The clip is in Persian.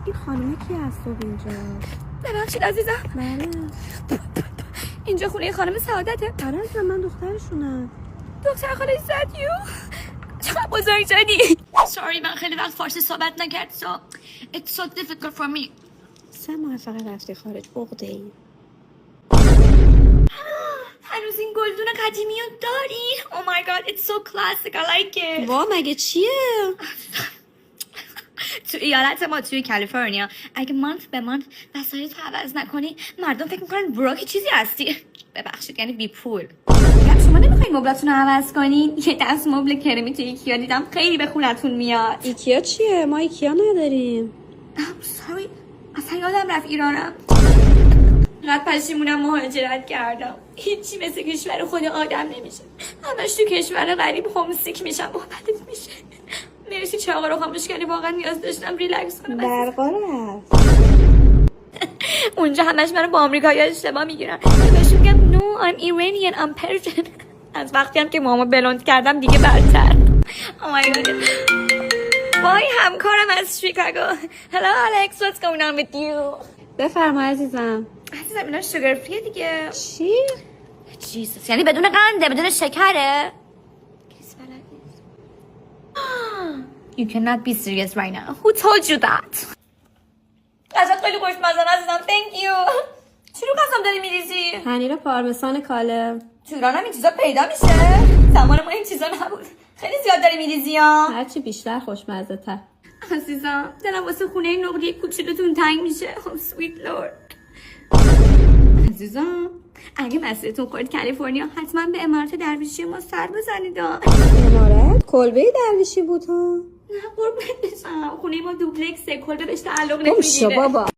این خانومه کی از صبح اینجا؟ ببخشید عزیزم. بله. اینجا خونه خانم سعادته؟ آره عزیزم من دخترشونم. دختر خاله زدیو چقدر بزرگ شدی. سوری من خیلی وقت فارسی صحبت نکرد so it's so difficult for me. 3 ماه فقط رفتی خارج عقده ای. هنوز این گلدون قدیمی رو داری؟ Oh my god it's so classic I like it. وا مگه چیه؟ تو ایالت ما توی کالیفرنیا اگه مانت به مانت وسایلت عوض نکنی مردم فکر میکنن براک چیزی هستی. ببخشید یعنی بی پول. شما نمیخواین مبلاتون رو عوض کنین؟ یه دست مبل کرمی تو ایکیا دیدم خیلی به خونتون میاد. ایکیا چیه؟ ما ایکیا نداریم. sorry اصلا یادم رفت ایرانم. قد پشیمونم مهاجرت کردم. هیچی مثل کشور خود آدم نمیشه. همش تو کشور غریب هومسیک میشم و بدت میشه. مرسی چراغا رو خاموش کردی واقعا نیاز داشتم ریلکس کنم. برقا رفت. اونجا همش منو با آمریکایی‌ها اشتباه میگیرن. بهش میگم no I'm Iranian I'm Persian. از وقتی هم که ماما بلوند کردم دیگه برتر. Oh my god. وای همکارم از شیکاگو. Hello Alex what's going on with you? بفرما عزیزم. عزیزم اینا شوگر فریه دیگه. چی؟ جیسوس یعنی بدون قنده بدون شکره؟ کسی بلد نیست. You cannot be serious right now. Who told you that? غذات خیلی خوشمزه عزیزم. Thank you. چی رو قسم داری میریزی؟ پنیر پارمسان کاله. تو ایران هم این چیزا پیدا میشه؟ زمان ما این چیزا نبود. خیلی زیاد داری میریزی ها. هرچی بیشتر خوشمزه تر. عزیزم دلم واسه خونه نقلی کوچولوتون تنگ میشه. Oh sweet lord. عزیزم اگه مسیرتون خورد کالیفرنیا حتما به امارات درویشی ما سر بزنید. امارات کلبه درویشی بود ها. نه قربونت بشم خونه ما دوبلکسه کلبه بهش تعلق نمیگیره. نمیگیره. بابا